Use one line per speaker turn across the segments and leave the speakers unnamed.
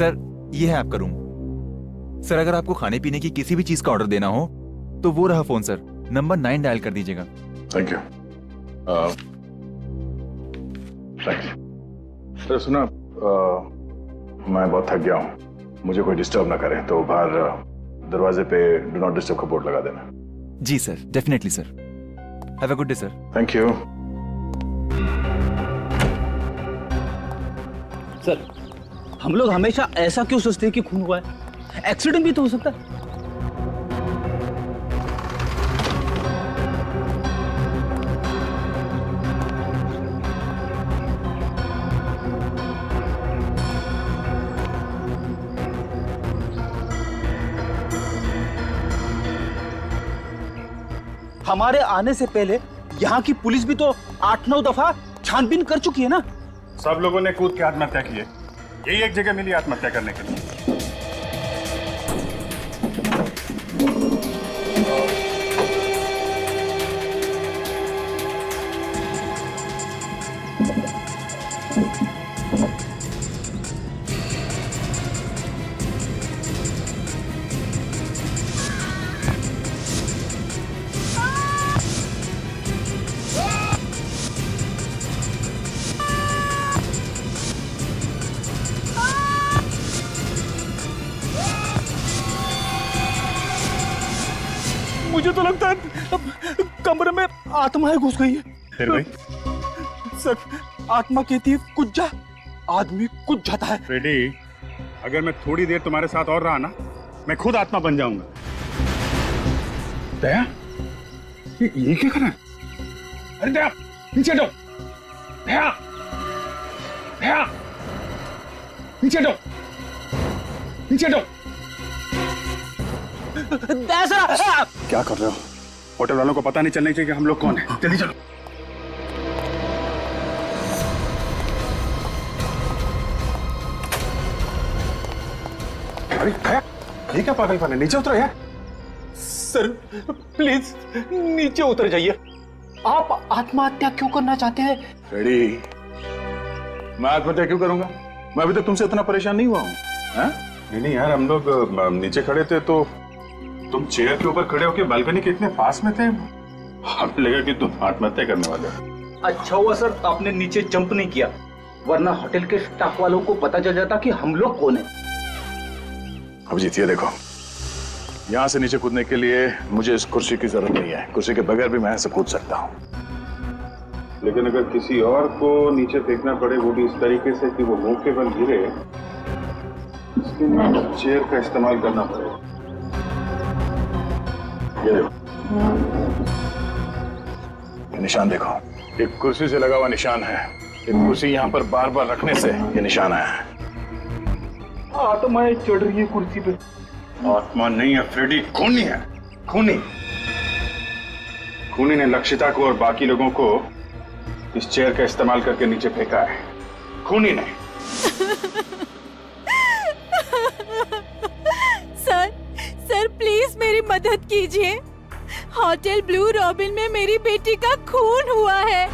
Sir ये है आपका रूम। सर अगर आपको खाने पीने की किसी भी चीज का ऑर्डर देना हो तो वो रहा फोन सर, नंबर 9 डायल कर दीजिएगा।
Thank you. सर सुना, मैं बहुत थक गया हूँ, मुझे कोई डिस्टर्ब ना करे तो बाहर दरवाजे पे डू नॉट डिस्टर्ब का बोर्ड लगा देना।
जी sir, definitely sir. Have a good day sir.
Thank you.
Sir हम लोग हमेशा ऐसा क्यों सोचते हैं कि खून हुआ है? एक्सीडेंट भी तो हो सकता है। हमारे आने से पहले यहाँ की पुलिस भी तो 8-9 दफा छानबीन कर चुकी है ना।
सब लोगों ने कूद के आत्महत्या की है, यही एक जगह मिली आत्महत्या करने के लिए।
मुझे तो लगता है कमरे में आत्माएं घुस गई है।
फिर भाई
सर आत्मा कहती है कुछ जा, आदमी कुछ जाता है।
फ्रेडी, अगर मैं थोड़ी देर तुम्हारे साथ और रहा ना, मैं खुद आत्मा बन जाऊंगा। दया, ये क्या कर रहा है? अरे दया, नीचे हटो। दया, दया, नीचे हटो, नीचे हटो। क्या कर रहे हो? होटल वालों को पता नहीं चलना चाहिए कि हम लोग कौन हैं। जल्दी चलो। अरे दया, ये क्या पागलपन है? नीचे उतरो यार।
सर प्लीज नीचे उतर जाइए। आप आत्महत्या क्यों करना चाहते हैं?
रेडी, मैं आत्महत्या क्यों करूंगा? मैं अभी तक तुमसे इतना परेशान नहीं हुआ हूँ।
नहीं नहीं यार, हम लोग नीचे खड़े थे तो तुम चेयर के ऊपर खड़े होकर बालकनी के इतने पास में थे, हमें लगा कि तुम आत्महत्या करने वाले हो।
अच्छा हुआ सर आपने नीचे जंप नहीं किया, वरना होटल के स्टाफ वालों को पता चल जाता कि हम लोग कौन है।
अब जीतिए, देखो यहाँ से नीचे कूदने के लिए मुझे इस कुर्सी की जरूरत नहीं है, कुर्सी के बगैर भी मैं यहाँ से कूद सकता हूँ।
लेकिन अगर किसी और को नीचे फेंकना पड़े, वो भी इस तरीके से कि वो मुंह के बल गिरे, इसके लिए चेयर का इस्तेमाल करना पड़ेगा। ये देखो, ये निशान देखो, एक कुर्सी से लगा हुआ निशान है। एक कुर्सी यहाँ पर बार बार रखने से ये निशान आया है।
आत्माएं चढ़ रही है कुर्सी पे।
आत्मा नहीं है फ्रेडी, खूनी है। खूनी खूनी ने लक्षिता को और बाकी लोगों को इस चेयर का इस्तेमाल करके नीचे फेंका है। खूनी ने।
सर प्लीज मेरी मदद कीजिए। होटल ब्लू रॉबिन में मेरी बेटी का खून हुआ है,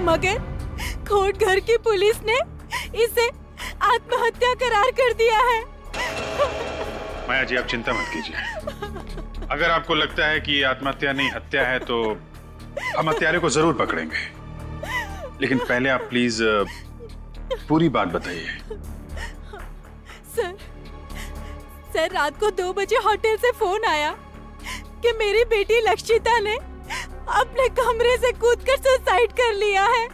मगर कोर्ट घर की पुलिस ने इसे आत्महत्या करार कर दिया है।
माया जी, आप चिंता मत कीजिए। अगर आपको लगता है कि ये आत्महत्या नहीं हत्या है तो हम हत्यारे को जरूर पकड़ेंगे, लेकिन पहले आप प्लीज पूरी बात बताइए।
सर रात को 2 बजे होटल से फोन आया कि मेरी बेटी लक्षिता ने अपने कमरे से कूदकर सुसाइड कर लिया है।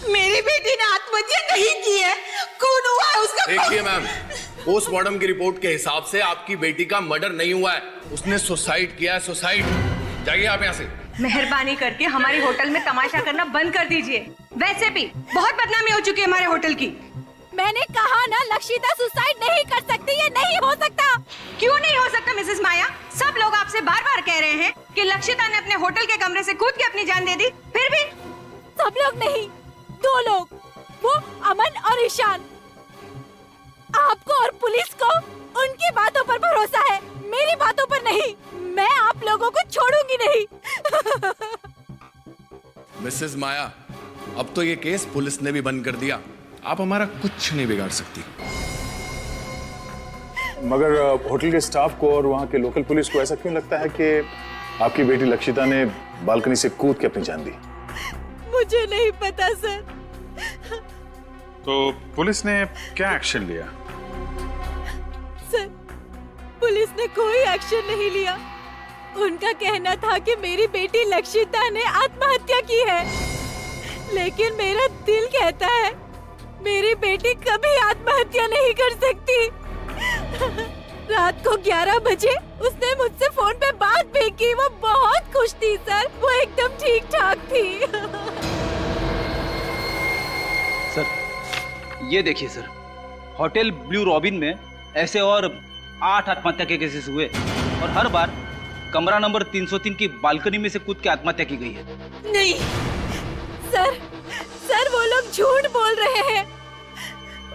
मेरी बेटी ने आत्महत्या नहीं की है, खून हुआ है उसका।
देखिए मैम, पोस्टमार्टम की रिपोर्ट के हिसाब से आपकी बेटी का मर्डर नहीं हुआ है, उसने सुसाइड किया है। सुसाइड। जाइए आप यहाँ से।
मेहरबानी करके हमारे होटल में तमाशा करना बंद कर दीजिए। वैसे भी बहुत बदनामी हो चुकी है हमारे होटल की।
मैंने कहा ना लक्षिता सुसाइड नहीं कर सकती, ये नहीं हो सकता।
क्यों नहीं हो सकता मिसेस माया? सब लोग आपसे बार बार कह रहे हैं कि लक्षिता ने अपने होटल के कमरे से कूद के अपनी जान दे दी, फिर भी।
सब लोग नहीं, 2 लोग, वो अमन और ईशान। आपको और पुलिस को उनकी बातों पर भरोसा है, मेरी बातों पर नहीं। मैं आप लोगों को छोड़ूंगी नहीं।
मिसेस माया, अब तो ये केस पुलिस ने भी बंद कर दिया। आप हमारा कुछ नहीं बिगाड़ सकती।
मगर होटल के स्टाफ को और वहाँ के लोकल पुलिस को ऐसा क्यों लगता है कि आपकी बेटी लक्षिता ने बालकनी से कूद के अपनी जान दी?
मुझे नहीं पता सर।
तो पुलिस ने क्या एक्शन लिया?
सर, पुलिस ने कोई एक्शन नहीं लिया। उनका कहना था कि मेरी बेटी लक्षिता ने आत्महत्या की है, लेकिन मेरा दिल कहता है मेरी बेटी कभी आत्महत्या नहीं कर सकती। रात को 11 बजे उसने मुझसे फोन पे बात भी की। वो बहुत खुश थी सर, वो एकदम ठीक ठाक थी।
सर ये देखिए सर, होटल ब्लू रॉबिन में ऐसे और 8 आत्महत्या के केसेस हुए और हर बार कमरा नंबर 303 की बालकनी में से कूद के आत्महत्या की गई है।
नहीं सर, सर वो लोग झूठ बोल रहे हैं।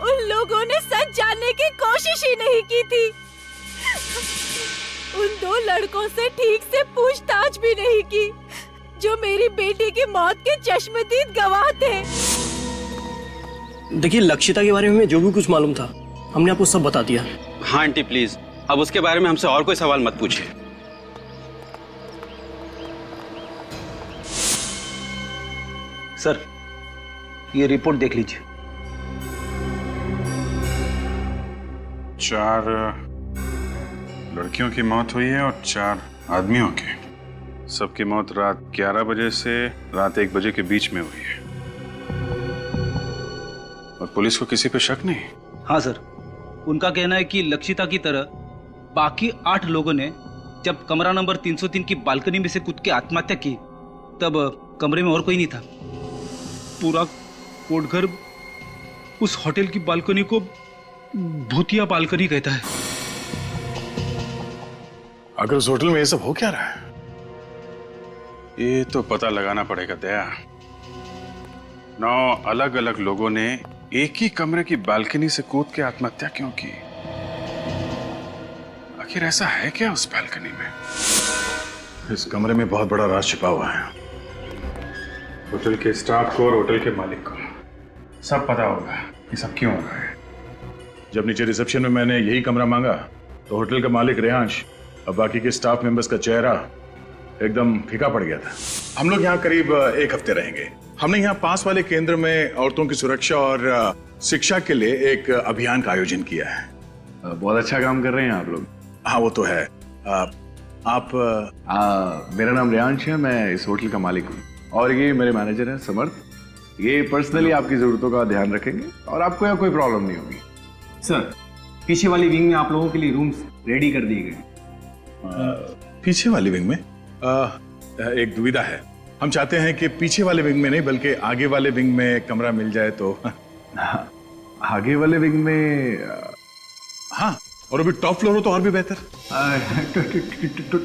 उन लोगों ने सच जानने की कोशिश ही नहीं की थी। उन 2 लड़कों से ठीक से पूछताछ भी नहीं की जो मेरी बेटी की मौत के चश्मदीद गवाह थे।
देखिए, लक्षिता के बारे में जो भी कुछ मालूम था हमने आपको सब बता दिया।
हाँ आंटी प्लीज, अब उसके बारे में हमसे और कोई सवाल मत पूछिए। सर ये रिपोर्ट देख लीजिए।
4 लड़कियों की मौत हुई है और 4 आदमियों की। सबकी मौत रात 11 बजे से रात 1 बजे के बीच में हुई है और पुलिस को किसी पे शक नहीं।
हाँ सर, उनका कहना है कि लक्षिता की तरह बाकी 8 लोगों ने जब कमरा नंबर 303 की बालकनी में से कूद के आत्महत्या की तब कमरे में और कोई नहीं था। पूरा कोटघर उस होटल की बालकनी को भूतिया बालकनी कहता है।
अगर उस होटल में ये सब हो क्या रहा है?
ये तो पता लगाना पड़ेगा दया। 9 अलग अलग लोगों ने एक ही कमरे की बालकनी से कूद के आत्महत्या क्यों की? आखिर ऐसा है क्या उस बालकनी में?
इस कमरे में बहुत बड़ा राज छिपा हुआ है।
होटल के स्टाफ को और होटल के मालिक को सब पता होगा ये सब क्यों हो रहा है।
जब नीचे रिसेप्शन में मैंने यही कमरा मांगा तो होटल का मालिक रेहांश और बाकी के स्टाफ मेंबर्स का चेहरा एकदम फीका पड़ गया था। हम लोग यहाँ करीब 1 हफ्ते रहेंगे। हमने यहाँ पास वाले केंद्र में औरतों की सुरक्षा और शिक्षा के लिए एक अभियान का आयोजन किया है।
बहुत अच्छा काम कर रहे हैं आप लोग।
हाँ वो तो है।
मेरा नाम रेहांश है, मैं इस होटल का मालिक हूँ और ये मेरे मैनेजर हैं समर्थ। ये पर्सनली आपकी जरूरतों का ध्यान रखेंगे और आपको यहाँ कोई प्रॉब्लम नहीं होगी।
सर पीछे वाली विंग में आप लोगों के लिए रूम्स रेडी कर दिए गए।
पीछे वाली विंग में एक दुविधा है। हम चाहते हैं कि पीछे वाले विंग में नहीं बल्कि आगे वाले विंग में कमरा मिल जाए तो।
आगे वाले विंग में
हाँ, और अभी टॉप फ्लोर हो तो और भी बेहतर।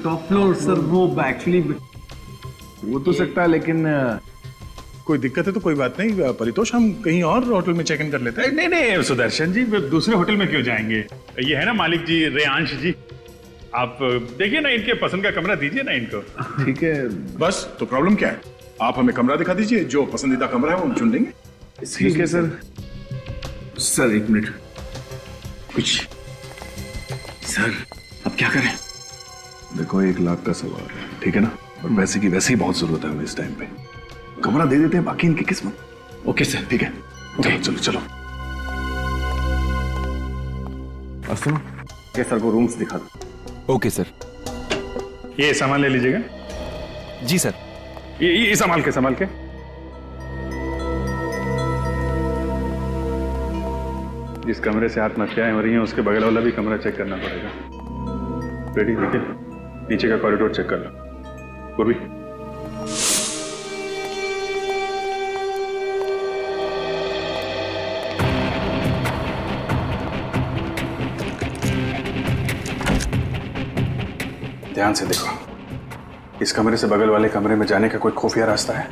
टॉप फ्लोर सर वो एक्चुअली
वो तो सकता है, लेकिन
कोई दिक्कत है तो कोई बात नहीं, परितोष हम कहीं और होटल में चेक इन कर लेते हैं।
नहीं नहीं सुदर्शन जी, दूसरे होटल में क्यों जाएंगे? ये है ना मालिक जी रेहांश जी, आप देखिए ना, इनके पसंद का कमरा दीजिए ना इनको।
ठीक है,
बस तो प्रॉब्लम क्या है? आप हमें कमरा दिखा दीजिए, जो पसंदीदा कमरा है वो हम चुन लेंगे।
ठीक है सर।
सर 1 मिनट, कुछ सर अब क्या करें?
देखो 1 लाख का सवाल है, ठीक है ना, और पैसे की वैसे ही बहुत जरूरत है हमें इस टाइम पे। कमरा दे देते हैं, बाकी इनकी किस्मत।
ओके सर,
ठीक है, चलो चलो चलो। और सुनो,
ये सर को रूम्स दिखा दो।
Okay sir.
ये सामान ले लीजिएगा।
जी सर।
ये संभाल के संभाल के। जिस कमरे से आत्महत्याएं हो रही हैं उसके बगल वाला भी कमरा चेक करना पड़ेगा। बेटी देखिए, नीचे का कॉरिडोर चेक कर लो। पूर्वी, ध्यान से देखो, इस कमरे से बगल वाले कमरे में जाने का कोई खुफिया रास्ता है?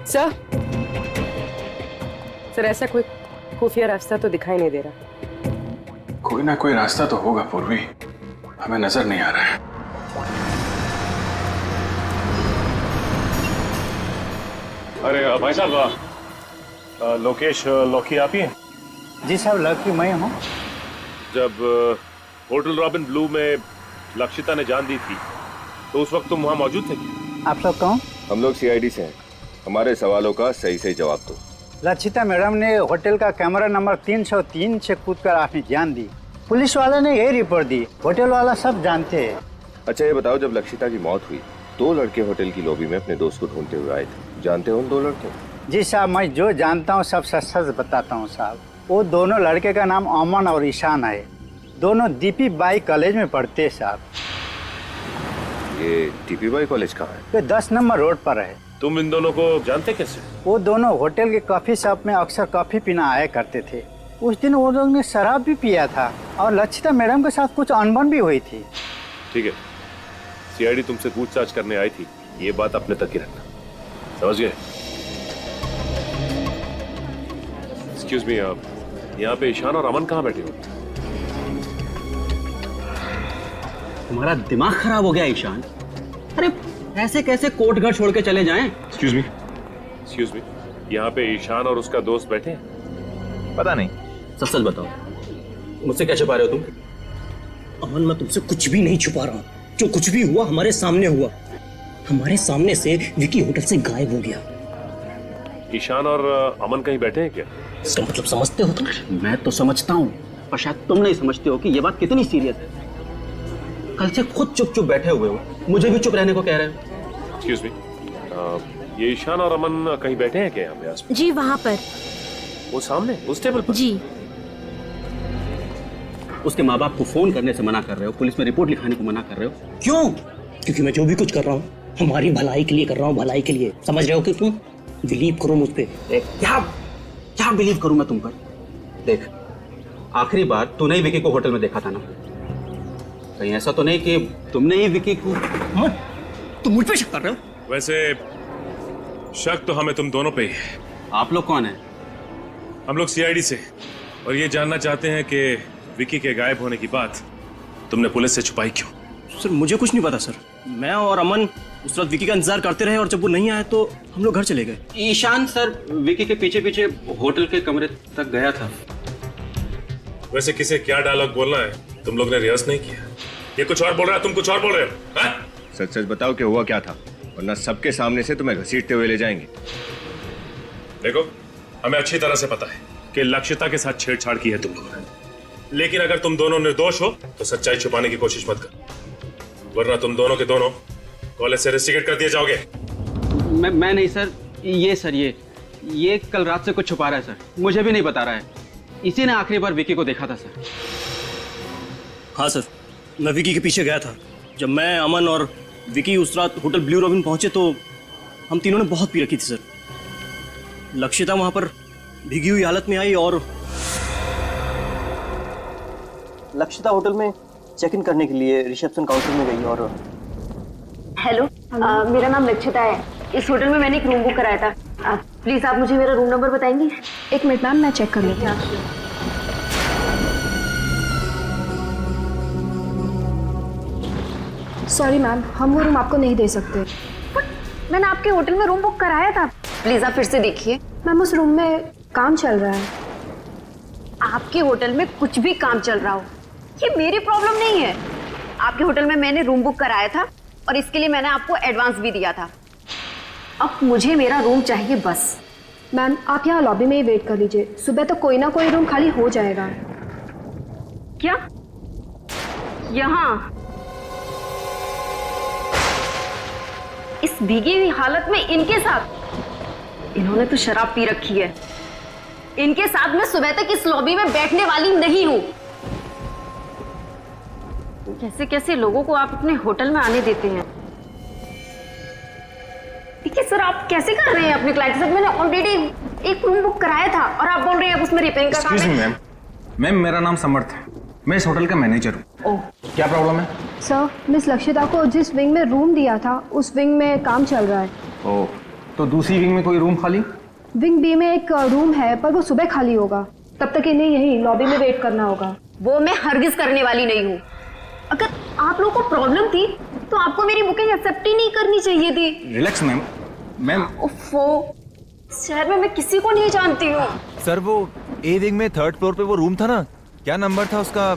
सर सर ऐसा कोई खुफिया रास्ता तो दिखाई नहीं दे रहा।
कोई ना कोई रास्ता तो होगा पूर्वी, हमें नजर नहीं आ रहा है।
अरे भाई साहब, लोकेश लौकी आप ही हैं?
जी साहब, लकी मैं हूँ।
जब होटल रॉबिन ब्लू में लक्षिता ने जान दी थी तो उस वक्त तुम वहाँ मौजूद थे क्या?
आप लोग कौन?
हम लोग सीआईडी से हैं। हमारे सवालों का सही सही जवाब दो।
लक्षिता मैडम ने होटल का कैमरा नंबर 303 से कूदकर आपने जान दी। पुलिस वाले ने यही रिपोर्ट दी, होटल वाला सब जानते हैं।
अच्छा ये बताओ, जब लक्षिता की मौत हुई 2 लड़के होटल की लॉबी में अपने दोस्त को ढूंढते हुए आए थे, जानते हो उन 2 लड़के?
जी साहब, मैं जो जानता हूँ सब सच सच बताता हूँ साहब। वो दोनों लड़के का नाम अमन और ईशान है। दोनों दीपी बाई कॉलेज में पढ़ते हैं साहब।
ये दीपी बाई कॉलेज कहाँ है?
ये 10 नंबर रोड पर है।
तुम इन दोनों को जानते कैसे?
वो दोनों होटल के कॉफी शॉप में अक्सर कॉफी पीना आया करते थे। उस दिन वो लोग ने शराब भी पिया था और लक्षिता मैडम के साथ कुछ अनबन भी हुई थी।
ठीक है, सीआईडी तुमसे पूछताछ करने आई थी, ये बात अपने तक ही रखना, समझ गए? एक्सक्यूज मी, आप यहाँ पे ईशान और अमन कहाँ बैठे हो?
तुम्हारा दिमाग खराब हो गया ईशान? अरे ऐसे कैसे कोर्ट घर छोड़ के चले जाएं?
एक्सक्यूज मी, यहाँ पे ईशान और उसका दोस्त बैठे हैं?
पता नहीं।
सच सच बताओ, मुझसे क्या छुपा रहे हो तुम?
अमन, मैं तुमसे कुछ भी नहीं छुपा रहा। जो कुछ भी हुआ हमारे सामने हुआ। हमारे सामने से विकी होटल से गायब हो गया।
ईशान और अमन कहीं बैठे हैं क्या?
इसका मतलब समझते हो तुम?
मैं तो समझता हूँ, पर शायद तुम नहीं समझते हो कि ये बात कितनी सीरियस है। कल से खुद चुप चुप बैठे हुए हो, मुझे भी चुप रहने को कह रहे हो।
एक्सक्यूज मी, ये ईशान और अमन कहीं बैठे हैं क्या यहाँ पे आसपास?
जी वहाँ पर।
वो सामने उस टेबल पर?
जी।
उसके माँ बाप को फोन करने से मना कर रहे हो, पुलिस में रिपोर्ट लिखाने को मना कर रहे हो, क्यों?
क्योंकि मैं जो भी कुछ कर रहा हूँ हमारी भलाई के लिए कर रहा हूँ, भलाई के लिए। समझ रहे हो कि तुम? बिलीव करो मुझ पे।
क्या बिलीव करूं मैं तुम पर? देख, आखिरी बार तूने ही विकी को होटल में देखा था ना? कहीं ऐसा तो नहीं कि तुमने ही विकी को?
तुम मुझ पे शक कर रहे हो?
वैसे शक तो हमें तुम दोनों पे ही है।
आप लोग कौन है?
हम लोग सीआईडी से, और ये जानना चाहते हैं कि विकी के गायब होने की बात तुमने पुलिस से छुपाई क्यों?
सर मुझे कुछ नहीं पता सर। मैं और अमन उस रात विकी का इंतजार करते रहे और जब वो नहीं आया तो हम लोग घर चले गए।
ईशान सर विकी के पीछे पीछे होटल के कमरे तक गया था।
वैसे किसे क्या डायलॉग बोलना है तुम लोग ने रिहर्स नहीं किया? ये कुछ और बोल रहा है, तुम कुछ और बोल रहे हो। हाँ?
सच सच बताओ कि हुआ क्या था, वरना सबके सामने से तुम्हें घसीटते हुए ले जाएंगे।
देखो, हमें अच्छी तरह से पता है कि लक्षिता के साथ छेड़छाड़ की है तुम लोगों ने, लेकिन अगर तुम दोनों निर्दोष हो तो सच्चाई छुपाने की कोशिश मत कर, वरना तुम दोनों के दोनों कॉलेज से रेस्टिकेट कर दिए जाओगे।
मैं नहीं सर, ये कल रात से कुछ छुपा रहा है सर, मुझे भी नहीं बता रहा है। इसी ने आखिरी बार विकी को देखा था सर।
हाँ सर, मैं विकी के पीछे गया था। जब मैं, अमन और विकी उस रात होटल ब्लू रॉबिन पहुंचे तो हम तीनों ने बहुत पी रखी थी सर। लक्षिता वहां पर भीगी हुई हालत में आई और लक्षिता होटल में चेक इन करने के लिए रिसेप्शन काउंटर में गई और
हेलो, मेरा नाम लक्षिता है। इस होटल में मैंने एक रूम बुक कराया था। प्लीज आप मुझे मेरा रूम नंबर बताएंगी? एक मिनट मैम, मैं चेक कर लेती हूँ। सॉरी मैम, हम वो रूम आपको नहीं दे सकते। मैंने आपके होटल में रूम बुक कराया था। प्लीज आप फिर से देखिए। मैम उस रूम में काम चल रहा है। आपके होटल में कुछ भी काम चल रहा हो, ये मेरी प्रॉब्लम नहीं है। आपके होटल में मैंने रूम बुक कराया था और इसके लिए मैंने आपको एडवांस भी दिया था। अब मुझे मेरा रूम चाहिए बस। मैम आप यहाँ लॉबी में ही वेट कर लीजिए, सुबह तक कोई ना कोई रूम खाली हो जाएगा। क्या? यहाँ इस भीगी हुई हालत में इनके साथ? इन्होंने तो शराब पी रखी है। इनके साथ मैं सुबह तक इस लॉबी में बैठने वाली नहीं हूँ। कैसे कैसे लोगों को आप अपने होटल में आने देते हैं? देखिए सर, आप कैसे कर रहे हैं अपने क्लाइंट के साथ? मैंने ऑलरेडी एक रूम बुक कराया था और आप बोल रहे हैं अब उसमें रिपेयरिंग का काम है।
मैम मेरा नाम समर्थ है, मैं इस होटल का मैनेजर हूँ।
ओह,
क्या प्रॉब्लम है?
सर मिस लक्षिता को जिस विंग में रूम दिया था उस विंग में काम चल रहा है।
ओह,
तो दूसरी विंग में कोई रूम खाली?
विंग बी में एक रूम है पर वो सुबह खाली होगा, तब तक इन्हें यहीं लॉबी में वेट करना होगा।
वो मैं हरगिज करने वाली नहीं हूँ। अगर आप लोगों को प्रॉब्लम थी तो आपको मेरी बुकिंग एक्सेप्ट ही नहीं करनी चाहिए थी।
Relax ma'am. मैम
ओफो, शहर में मैं किसी को नहीं जानती हूँ।
सर वो ए विंग में 3rd फ्लोर पे वो रूम था ना, क्या नंबर था उसका?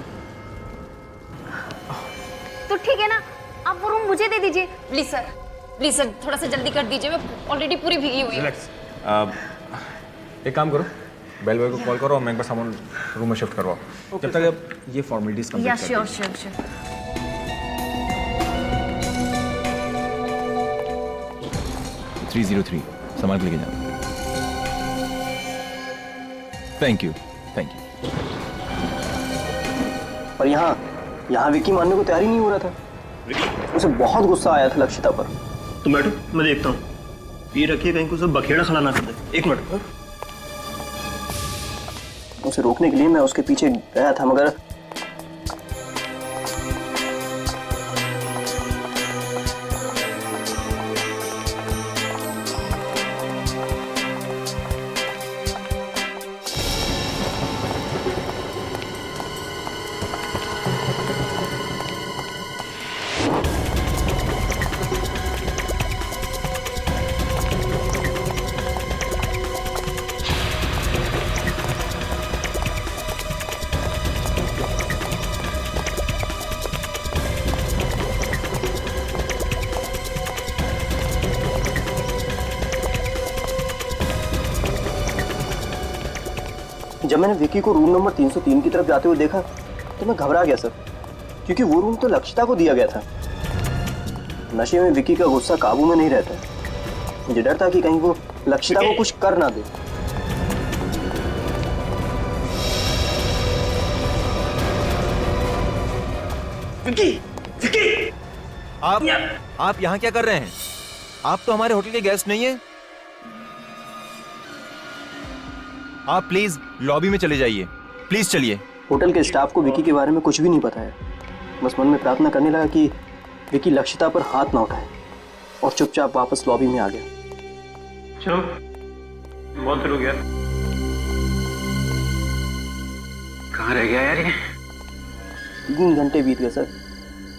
तो ठीक है ना, आप वो रूम मुझे दे दीजिए प्लीज सर, थोड़ा सा जल्दी कर दीजिए, मैं ऑलरेडी पूरी भीगी हुई हूँ।
रिलैक्स। एक काम करो, बेल बॉय को कॉल करो और मैं एक बार सामान रूम में शिफ्ट करवाओ, जब तक आप ये फॉर्मेलिटीज कंप्लीट कर
श्योर।
303 सामान लेके जाओ। Thank you.
और यहाँ विकी मानने को तैयार ही नहीं हो रहा था। उसे बहुत गुस्सा आया था लक्षिता पर। तुम बैठो, मैं देखता हूँ। ये रखिए कहीं को सब बखेड़ा खड़ा ना कर दे। एक मिनट। उसे रोकने के लिए मैं उसके पीछे गया था, मगर जब मैंने विकी को रूम नंबर 303 की तरफ जाते हुए देखा तो मैं घबरा गया सर, क्योंकि वो रूम तो लक्षिता को दिया गया था। नशे में विकी का गुस्सा काबू में नहीं रहता। मुझे डर था कि कहीं वो लक्षिता को कुछ कर ना दे।
विकी! आप यहाँ क्या कर रहे हैं? आप तो हमारे होटल के गेस्ट नहीं है। आप प्लीज लॉबी में चले जाइए, प्लीज चलिए।
होटल के स्टाफ को विकी के बारे में कुछ भी नहीं पता है। बस मन में प्रार्थना करने लगा कि विकी लक्षिता पर हाथ ना उठाए, और चुपचाप वापस लॉबी में आ गया।
चलो, बहुत देर हो गया। कहाँ रह गया यार ये?
3 घंटे बीत गए सर।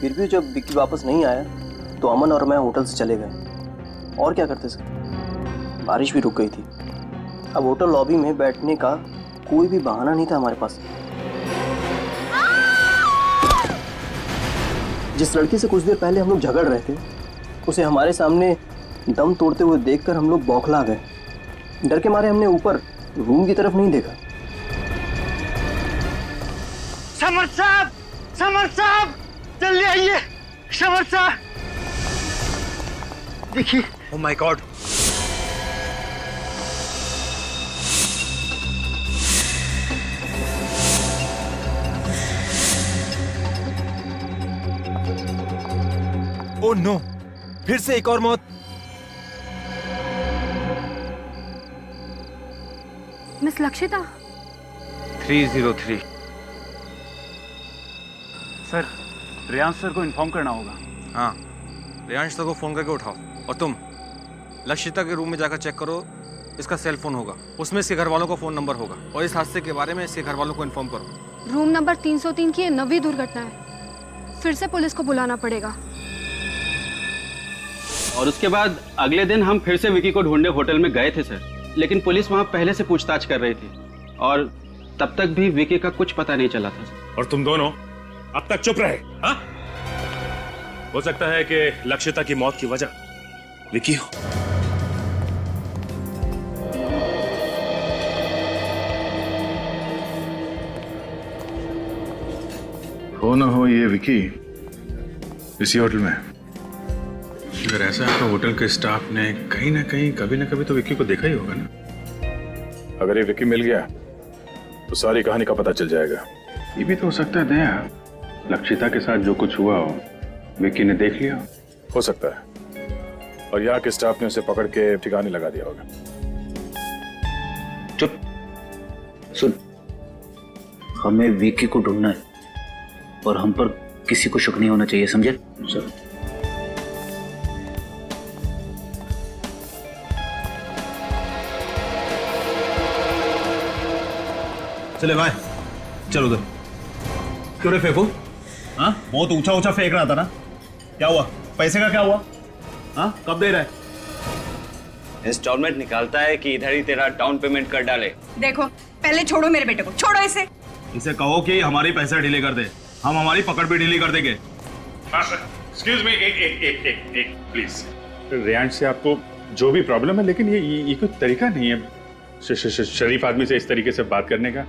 फिर भी जब विकी वापस नहीं आया तो अमन और मैं होटल से चले गए। और क्या करते सर, बारिश भी रुक गई थी। अब होटल लॉबी में बैठने का कोई भी बहाना नहीं था हमारे पास। जिस लड़की से कुछ देर पहले हम लोग झगड़ रहे थे, उसे हमारे सामने दम तोड़ते हुए देखकर हम लोग बौखला गए। डर के मारे हमने ऊपर रूम की तरफ नहीं देखा।
समर साहब जल्दी आइए। समर साहब देखिए।
Oh my God, oh no, फिर से एक और मौत।
Miss Lakshita.
303 sir, Riyansh sir को इन्फॉर्म करना होगा।
हाँ, रियांश सर को फोन करके उठाओ। और तुम लक्षिता के रूम में जाकर चेक करो, इसका सेल फोन होगा, उसमें इसके घर वालों का फोन नंबर होगा, और इस हादसे के बारे में इसके घर वालों को इन्फॉर्म करो।
रूम नंबर 303 की 9वीं दुर्घटना है, फिर से पुलिस को बुलाना पड़ेगा।
और उसके बाद अगले दिन हम फिर से विकी को ढूंढने होटल में गए थे सर, लेकिन पुलिस वहां पहले से पूछताछ कर रही थी, और तब तक भी विकी का कुछ पता नहीं चला था।
और तुम दोनों अब तक चुप रहे। हाँ? हो सकता है कि लक्षिता की मौत की वजह विकी हो।
हो ना हो ये विकी इसी होटल में।
अगर ऐसा है तो होटल के स्टाफ ने कहीं ना कहीं कभी ना कभी तो विक्की को देखा ही होगा ना।
अगर ये विक्की मिल गया तो सारी कहानी का पता चल जाएगा।
ये भी तो हो सकता है दया, लक्षिता के साथ जो कुछ हुआ हो विक्की ने देख लिया
हो सकता है, और यहाँ के स्टाफ ने उसे पकड़ के ठिकाने लगा दिया होगा।
चुप, सुन, हमें विक्की को ढूंढना है और हम पर किसी को शक नहीं होना चाहिए, समझे सर?
चले भाई, चलो उधर। क्यों रे फेंकू? हाँ, बहुत ऊंचा ऊंचा फेंक रहा था ना। क्या हुआ? पैसे का क्या हुआ? हाँ, कब दे रहा है?
इंस्टॉलमेंट निकालता है कि इधर ही तेरा डाउन पेमेंट कर डाले?
देखो, पहले छोड़ो मेरे बेटे को, छोड़ो इसे।
इसे कहो कि हमारी पैसे ढीले कर दे, हम हमारी पकड़ भी ढीली कर देंगे।
एक्सक्यूज मी, एक प्लीज। रेयांश से आपको जो भी प्रॉब्लम है, लेकिन ये कोई तरीका नहीं है शरीफ आदमी से इस तरीके से बात करने का।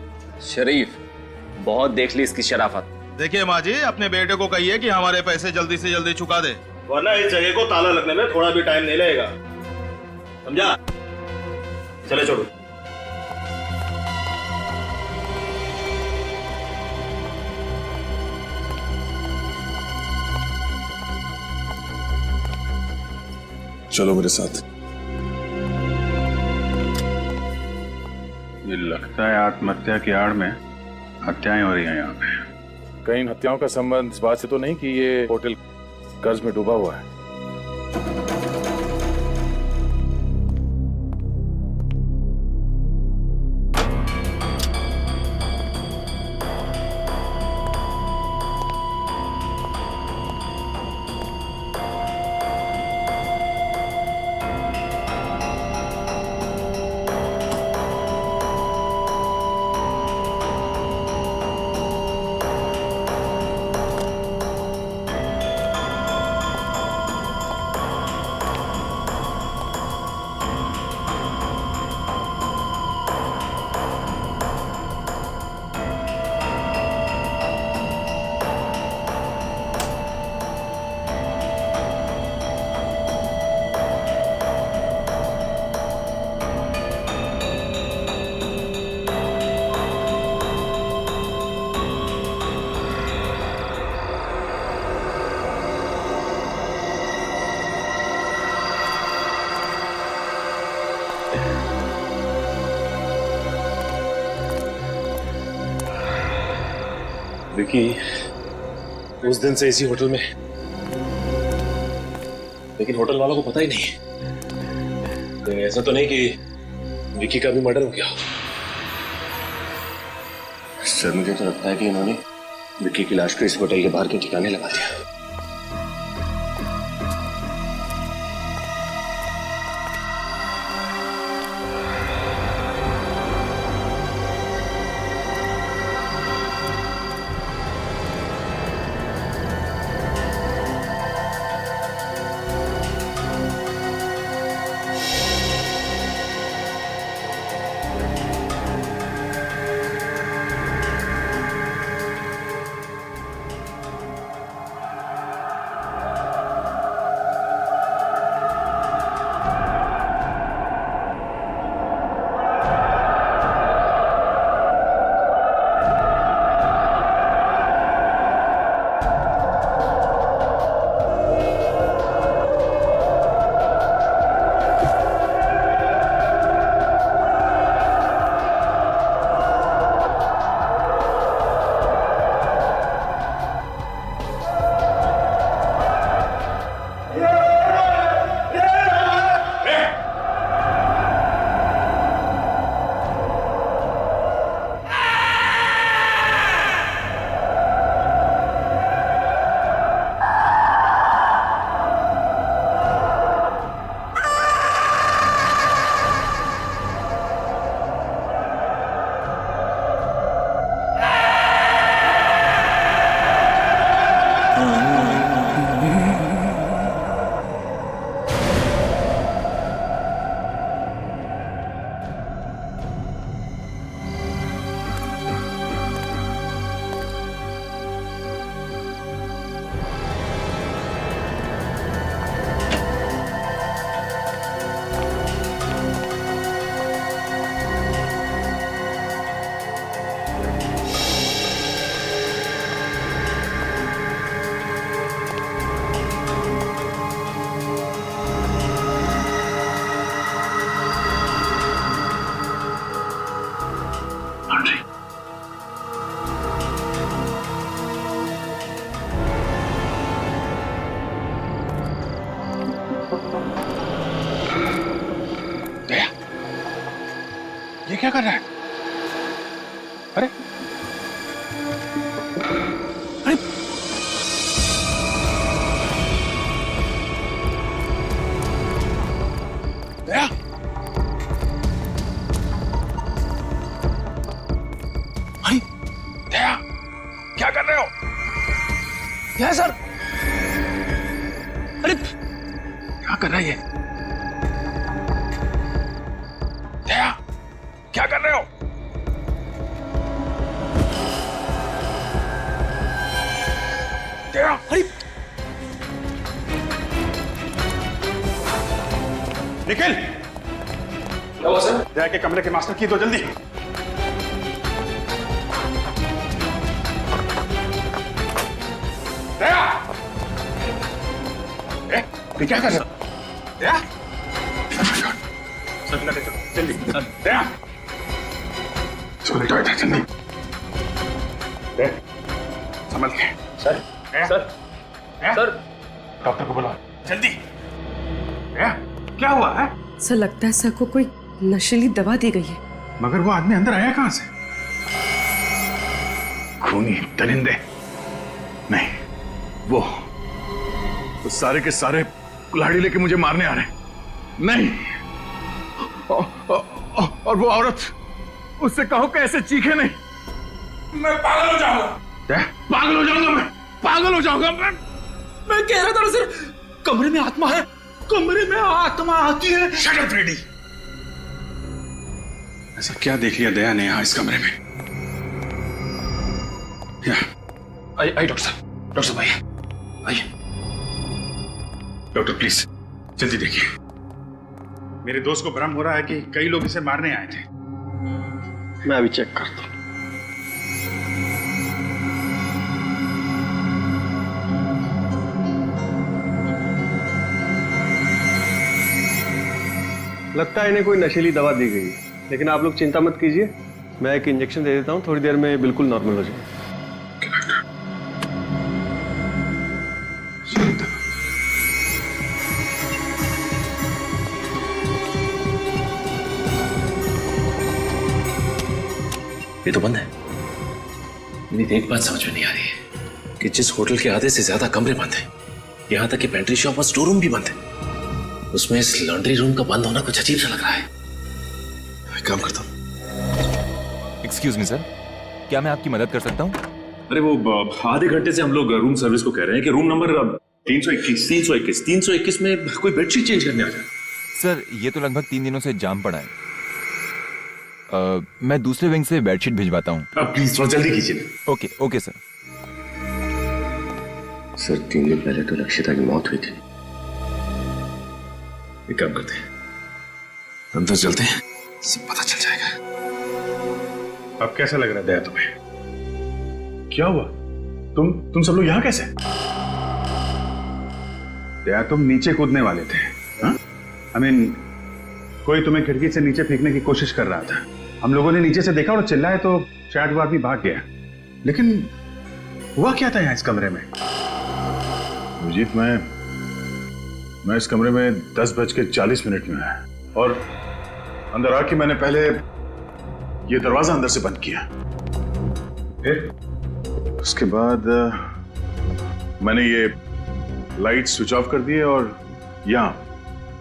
शरीफ, बहुत देख ली इसकी शराफत।
देखिए माँ जी, अपने बेटे को कहिए कि हमारे पैसे जल्दी से जल्दी चुका दे, वरना इस जगह को ताला लगने में थोड़ा भी टाइम नहीं लगेगा, समझा? चले छोड़ो।
चलो मेरे साथ। ये लगता है आत्महत्या की आड़ में हत्याएं हो रही हैं यहाँ पे। कहीं हत्याओं का संबंध इस बात से तो नहीं कि ये होटल कर्ज में डूबा हुआ है?
विकी उस दिन से इसी होटल में, लेकिन होटल वालों को पता ही नहीं। तो ऐसा तो नहीं कि विकी का भी मर्डर हो गया?
सर मुझे तो लगता है कि इन्होंने विकी की लाश को इस होटल के बाहर के ठिकाने लगा दिया।
ये क्या कर रहा है?
अरे अरे दया, अरे दया, क्या कर रहे हो? क्या सर? अरे क्या कर रहा है ये? दया, क्या कर रहे हो? दया, अरे निखिल, क्या हुआ सर? दया के कमरे के मास्टर की दो जल्दी। दया, ये क्या कर रहे हो? दया, सर लगे तो जल्दी। दया, इसको लेटो इधर जल्दी। दया, संभल के। सर, सर, सर, डॉक्टर को बुलाओ जल्दी। दया, क्या हुआ है?
सर लगता है सर को कोई नशीली दवा दी गई है।
मगर वो आदमी अंदर आया कहां से? खूनी दरिंदे नहीं, वो सारे के सारे कुल्हाड़ी लेके मुझे मारने आ रहे हैं। नहीं, और वो औरत, उससे कहो कैसे चीखे नहीं। मैं पागल हो जाऊंगा। पागल हो जाऊंगा मैं, पागल हो जाऊंगा मैं कह रहा था सर, कमरे में आत्मा है, कमरे में आत्मा आती है। Shut up Freddy. ऐसा क्या देख लिया दया ने यहां इस कमरे में? आइए डॉक्टर साहब, डॉक्टर साहब आइए, आइए। डॉक्टर प्लीज जल्दी देखिए, मेरे दोस्त को भ्रम हो रहा है कि कई लोग इसे मारने आए थे।
मैं अभी चेक करता हूं।
लगता है इन्हें कोई नशीली दवा दी गई है, लेकिन आप लोग चिंता मत कीजिए, मैं एक इंजेक्शन दे देता हूँ, थोड़ी देर में बिल्कुल नॉर्मल हो जाएगा।
ये तो बंद है। मेरी एक बात समझ में नहीं आ रही है कि जिस होटल के आधे से ज्यादा कमरे बंद हैं, यहां तक कि पेंट्री शॉप और स्टोर रूम भी बंद है, उसमें इस लॉन्ड्री रूम का बंद होना कुछ अजीब सा लग रहा है। मैं काम करता हूँ।
एक्सक्यूज मी सर, क्या मैं आपकी मदद कर सकता हूँ?
अरे वो आधे घंटे से हम लोग रूम सर्विस को कह रहे हैं कि रूम नंबर 321 में कोई बेडशीट चेंज करने आ जाए।
सर ये तो लगभग 3 दिनों से जाम पड़ा है। मैं दूसरे विंग से बेडशीट भिजवाता हूँ।
प्लीज थोड़ा जल्दी कीजिए।
Okay okay sir.
सर 3 दिन पहले तो लक्षिता की मौत हुई थी।
एक काम करते हैं, अंदर चलते हैं, सब पता चल जाएगा। अब कैसा लग रहा है दया तुम्हें? क्या हुआ? तुम सब लोग यहां कैसे? दया तुम नीचे कूदने वाले थे। I mean, कोई तुम्हें खिड़की से नीचे फेंकने की कोशिश कर रहा था। हम लोगों ने नीचे से देखा और चिल्लाए तो शायद वो आदमी भाग गया, लेकिन हुआ क्या था यहाँ इस कमरे में? अजीत, मैं इस कमरे में 10:40 में आया और अंदर आके मैंने पहले ये दरवाजा अंदर से बंद किया, फिर उसके बाद मैंने ये लाइट स्विच ऑफ कर दिए और यहाँ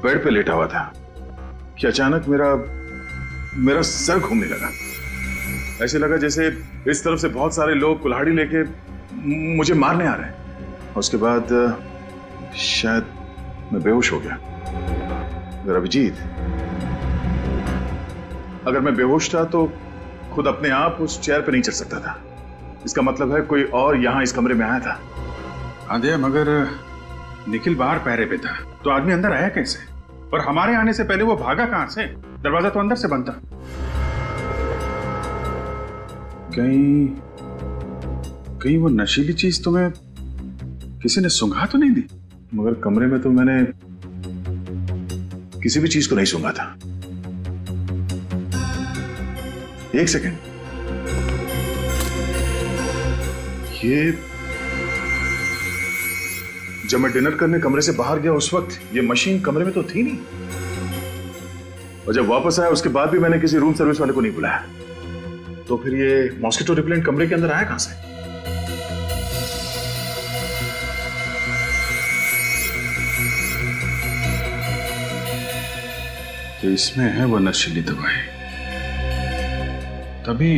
बेड पे लेटा हुआ था कि अचानक मेरा सर घूमने लगा। ऐसे लगा जैसे इस तरफ से बहुत सारे लोग कुल्हाड़ी लेके मुझे मारने आ रहे हैं। उसके बाद शायद मैं बेहोश हो गया। अगर अभिजीत, अगर मैं बेहोश था तो खुद अपने आप उस चेयर पे नहीं चढ़ सकता था। इसका मतलब है कोई और यहां इस कमरे में आया था। हाँ दे, मगर निखिल बाहर पहरे पे था तो आदमी अंदर आया कैसे? और हमारे आने से पहले वो भागा कहां से? दरवाजा तो अंदर से बंद था। कहीं वो नशीली चीज तुम्हें किसी ने सूंघा तो नहीं दी? मगर कमरे में तो मैंने किसी भी चीज को नहीं सूंघा था। एक सेकंड, ये जब मैं डिनर करने कमरे से बाहर गया उस वक्त ये मशीन कमरे में तो थी नहीं, और जब वापस आया उसके बाद भी मैंने किसी रूम सर्विस वाले को नहीं बुलाया।
तो फिर ये मॉस्किटो रिपेलेंट कमरे के अंदर आया कहां से? तो इसमें है वो नशीली दवाई। तभी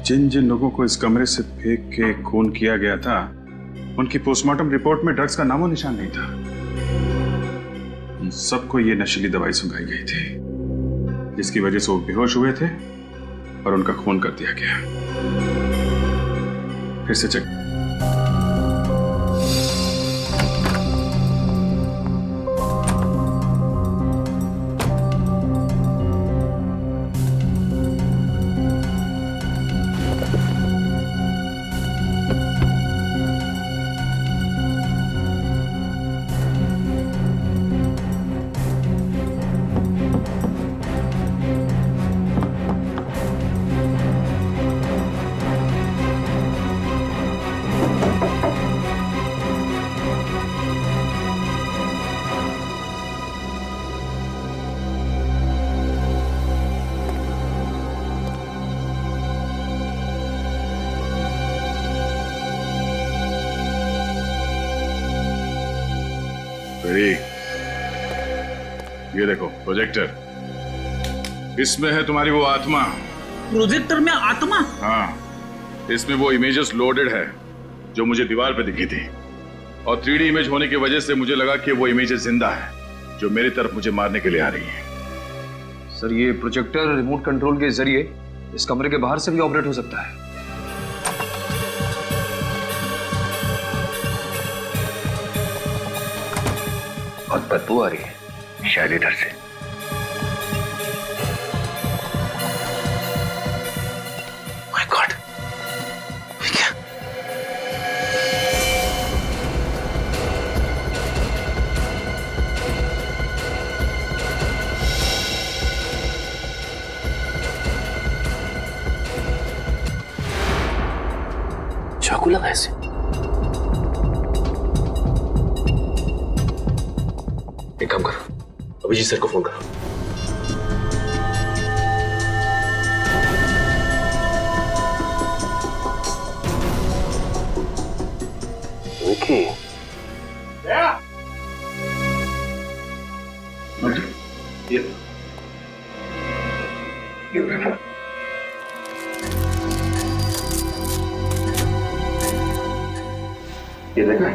जिन जिन लोगों को इस कमरे से फेंक के खून किया गया था, उनकी पोस्टमार्टम रिपोर्ट में ड्रग्स का नामो निशान नहीं था। उन सबको ये नशीली दवाई सुंघाई गई थी, जिसकी वजह से वो बेहोश हुए थे और उनका खून कर दिया गया। फिर से चेक। ये देखो प्रोजेक्टर, इसमें है तुम्हारी वो आत्मा।
प्रोजेक्टर में आत्मा?
हाँ, इसमें वो इमेजेस लोडेड है जो मुझे दीवार पे दिखी थी, और 3D इमेज होने की वजह से मुझे लगा कि वो इमेजेस जिंदा है, जो मेरी तरफ मुझे मारने के लिए आ रही है।
सर, ये प्रोजेक्टर रिमोट कंट्रोल के जरिए इस कमरे के बाहर से भी ऑपरेट हो सकता है।
बहुत बदबू आ रही है, शायद इधर से। माय गॉड, क्या? चाकू लगा ऐसे। एक काम करो, अभिजीत सर को फोन करो। विकी,
ये देखा,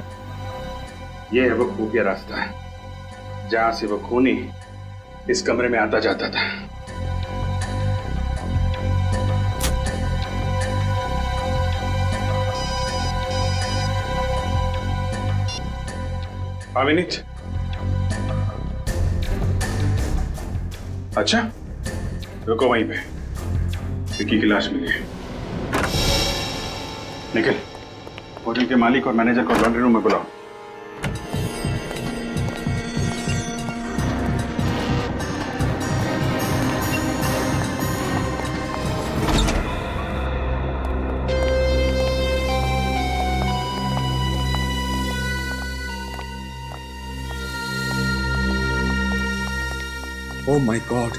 ये है वो खुफिया रास्ता है जहां से वो खूनी इस कमरे में आता जाता था। मिनट। अच्छा, रुको वहीं पे, विकी की लाश मिली है। निखिल, होटल के मालिक और मैनेजर को लॉन्ड्री रूम में बुलाओ।
ओह माय गॉड!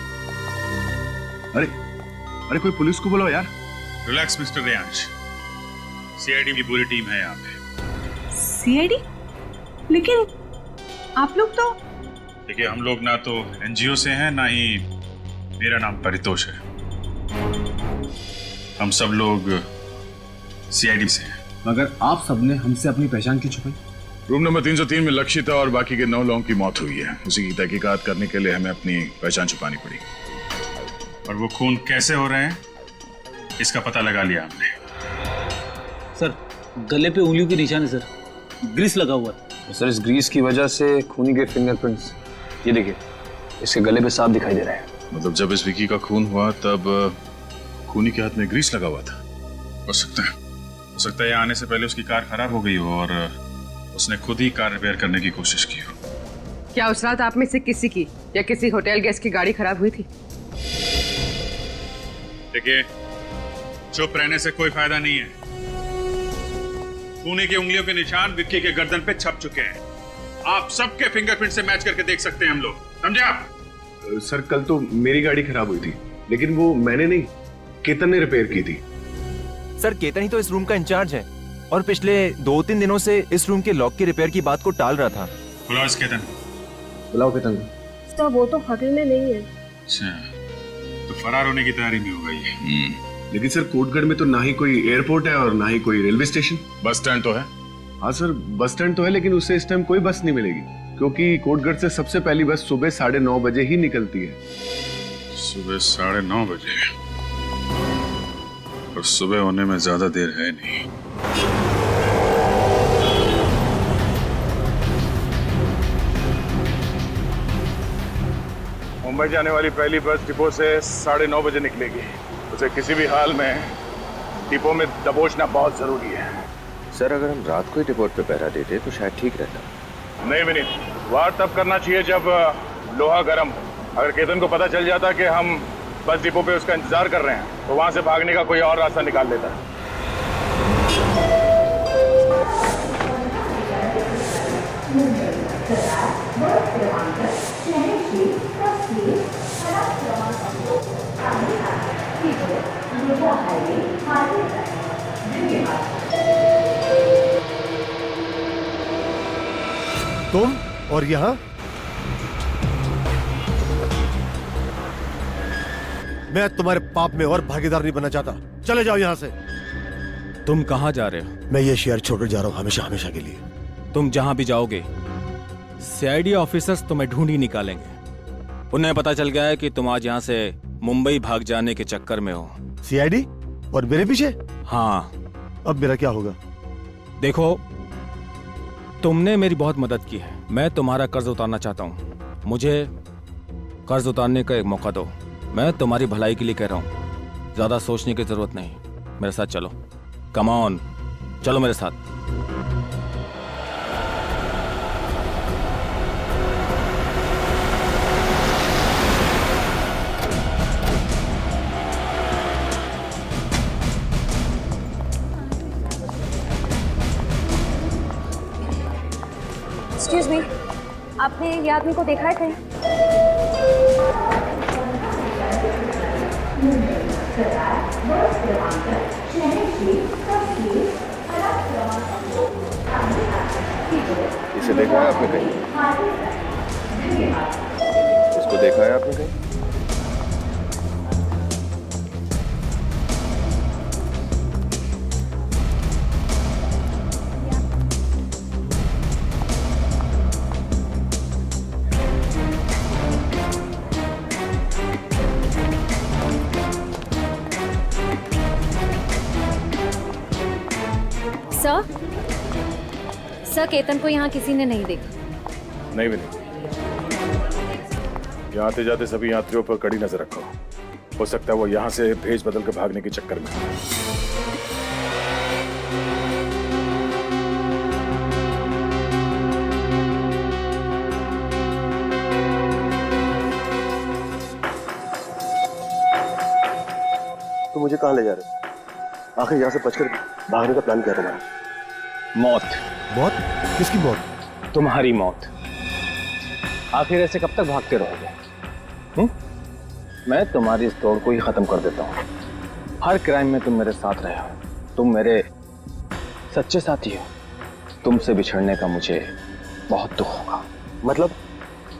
अरे कोई पुलिस को बुलाओ यार।
रिलैक्स मिस्टर रेयांश, सीआईडी की पूरी टीम है यहाँ पे।
सीआईडी? लेकिन आप लोग तो...
देखिए, हम लोग ना तो एनजीओ से हैं, ना ही मेरा नाम परितोष है। हम सब लोग सीआईडी से हैं।
मगर आप सबने हमसे अपनी पहचान क्यों छुपाई?
रूम नंबर 303 में लक्षिता और बाकी के 9 लोगों की मौत हुई है। उसी की तहकीकात करने के लिए हमें अपनी पहचान छुपानी पड़ी।
और वो खून कैसे हो रहे हैं, इसका पता लगा लिया हमने।
सर, गले पे उंगलियों के निशान है सर, ग्रीस लगा हुआ है।
सर, इस ग्रीस की वजह से खूनी के फिंगरप्रिंट्स, ये देखिए, इसके गले पे साफ दिखाई दे रहा है।
मतलब जब इस विकी का खून हुआ तब खूनी के हाथ में ग्रीस लगा हुआ था। हो सकता है आने से पहले उसकी कार खराब हो गई हो और उसने खुद ही कार रिपेयर करने की कोशिश की हो।
क्या उस रात आप में से किसी की या किसी होटल गेस्ट की गाड़ी खराब हुई थी?
देखिए, चुप रहने से कोई फायदा नहीं है। खूनी की उंगलियों के निशान विक्की के गर्दन पे छप चुके हैं। आप सबके फिंगरप्रिंट से मैच करके देख सकते हैं हम लोग, समझे आप?
सर, कल तो मेरी गाड़ी खराब हुई थी,
लेकिन वो मैंने नहीं, केतन ने रिपेयर की थी।
सर केतन ही तो इस रूम का इंचार्ज है और पिछले 2-3 दिनों से इस रूम के लॉक की रिपेयर की बात को टाल रहा था।
बुलाओ इस केतन।
बुलाओ केतन।
तो वो तो होटल में नहीं है।
अच्छा, तो फरार होने की तैयारी में होगा ये।
लेकिन सर कोटगढ़ में तो ना ही कोई एयरपोर्ट है और ना ही कोई रेलवे स्टेशन।
बस स्टैंड तो है।
हाँ सर, बस स्टैंड तो है, लेकिन उससे इस टाइम कोई बस नहीं मिलेगी, क्योंकि कोटगढ़ से सबसे पहली बस सुबह 9:30 बजे ही निकलती है।
सुबह 9:30 बजे? और सुबह होने में ज्यादा देर है नहीं।
मुंबई जाने वाली पहली बस डिपो से 9:30 बजे निकलेगी। उसे किसी भी हाल में डिपो में दबोचना बहुत जरूरी है।
सर अगर हम रात को ही डिपोट पे पहरा देते तो शायद ठीक रहता।
नहीं विनीत, वार तब करना चाहिए जब लोहा गर्म हो। अगर केतन को पता चल जाता कि हम बस डिपो पे उसका इंतजार कर रहे हैं तो वहां से भागने का कोई और रास्ता निकाल लेता।
तुम और यहाँ मैं तुम्हारे पाप में और भागीदार नहीं बनना चाहता। चले जाओ यहाँ से।
तुम कहाँ जा रहे हो?
मैं ये शहर छोड़कर जा रहा हूँ हमेशा हमेशा के लिए।
तुम जहां भी जाओगे सीआईडी ऑफिसर्स तुम्हें ढूंढ ही निकालेंगे। उन्हें पता चल गया है कि तुम आज यहाँ से मुंबई भाग जाने के चक्कर में हो।
सीआईडी और मेरे पीछे?
हाँ।
अब मेरा क्या होगा?
देखो, तुमने मेरी बहुत मदद की है। मैं तुम्हारा कर्ज उतारना चाहता हूँ। मुझे कर्ज उतारने का एक मौका दो। मैं तुम्हारी भलाई के लिए कह रहा हूँ, ज्यादा सोचने की जरूरत नहीं। मेरे साथ चलो। कम ऑन, चलो मेरे साथ।
एक्सक्यूज मी, आपने ये आदमी को देखा है कहीं?
इसे देखा है आपने कहीं? इसको देखा है आपने कहीं?
सर, केतन को यहाँ किसी ने नहीं देखा।
नहीं विनीत, यहाँ आते जाते सभी यात्रियों पर कड़ी नजर रखो। हो सकता है वो यहाँ से भेज बदल कर भागने के चक्कर में।
तो मुझे कहाँ ले जा रहे हो? आखिर यहाँ से बचकर भागने का प्लान क्या है तुम्हारा?
मौत।
मौत? किसकी मौत?
तुम्हारी मौत। आखिर ऐसे कब तक भागते रहोगे? मैं तुम्हारी इस दौड़ को ही खत्म कर देता हूँ। हर क्राइम में तुम मेरे साथ रहे हो। तुम मेरे सच्चे साथी हो। तुमसे बिछड़ने का मुझे बहुत दुख होगा।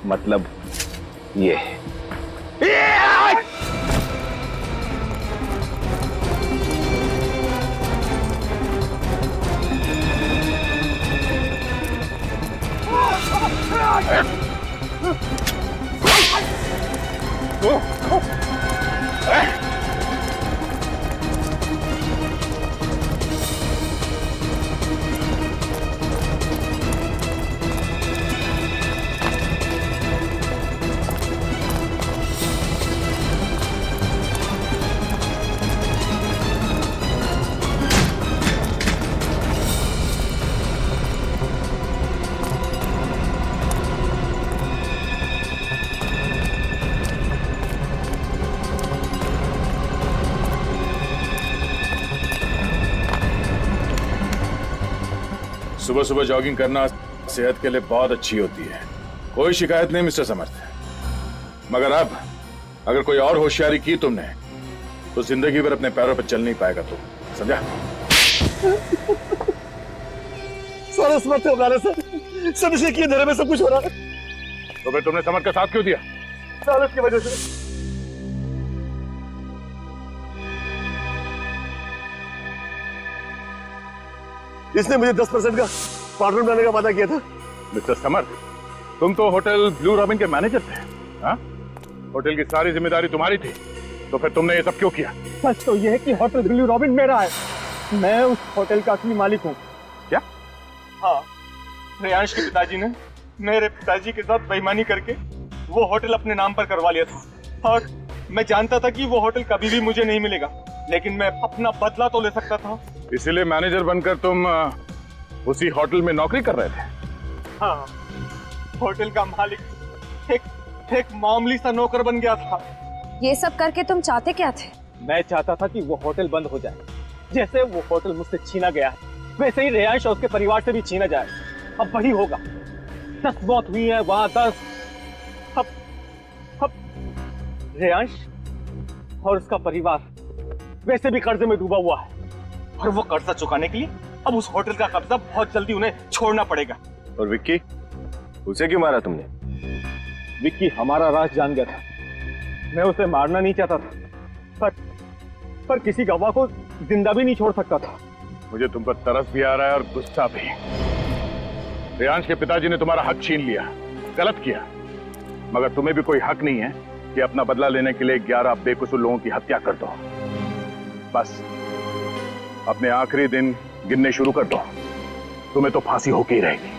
मतलब ये है।
सुबह सुबह जॉगिंग करना सेहत के लिए बहुत अच्छी होती है। कोई शिकायत नहीं मिस्टर समर्थ। मगर अब अगर कोई और होशियारी की तुमने तो जिंदगी भर अपने पैरों पर चल नहीं पाएगा तू, समझा?
सर इस मत घबराना सर, सब इसी की अंधेरे में सब कुछ हो रहा है।
तो फिर तुमने समर का साथ क्यों दिया?
सालत की वजह से। इसने मुझे 10% का पार्टनर बनाने का वादा किया था।
मिस्टर समर, तुम तो होटल ब्लू रॉबिन के मैनेजर थे, हाँ? होटल की सारी जिम्मेदारी तुम्हारी थी, तो फिर तुमने ये सब क्यों किया?
सच तो यह है कि होटल ब्लू रॉबिन मेरा है, मैं उस होटल का असली मालिक हूँ।
क्या?
हाँ, रेयांश के पिताजी ने मेरे पिताजी के साथ बेईमानी करके वो होटल अपने नाम पर करवा लिया था, और मैं जानता था कि वो होटल कभी भी मुझे नहीं मिलेगा, लेकिन मैं अपना बदला तो ले सकता था।
इसीलिए मैनेजर बनकर तुम उसी होटल में नौकरी कर रहे थे?
हाँ, होटल का मालिक एक मामूली सा नौकर बन गया था।
ये सब करके तुम चाहते क्या थे?
मैं चाहता था कि वो होटल बंद हो जाए। जैसे वो होटल मुझसे छीना गया है, वैसे ही रेयांश और उसके परिवार से भी छीना जाए। अब वही होगा। 10 मौत हुई है वहां, 10। अब रेयांश और उसका परिवार वैसे भी कर्जे में डूबा हुआ है, और वो कर्जा चुकाने के लिए अब उस होटल का कब्जा बहुत जल्दी उन्हें छोड़ना पड़ेगा।
और विक्की, उसे क्यों मारा तुमने?
विक्की हमारा राज जान गया था। मैं उसे मारना नहीं चाहता था, पर किसी गवाह को जिंदा भी नहीं छोड़ सकता था।
मुझे तुम पर तरस भी आ रहा है और गुस्सा भी। रेयांश के पिताजी ने तुम्हारा हक छीन लिया, गलत किया, मगर तुम्हें भी कोई हक नहीं है कि अपना बदला लेने के लिए 11 बेकसूर लोगों की हत्या कर दो। बस अपने आखिरी दिन गिनने शुरू कर दो, तुम्हें तो फांसी होके ही रहेगी।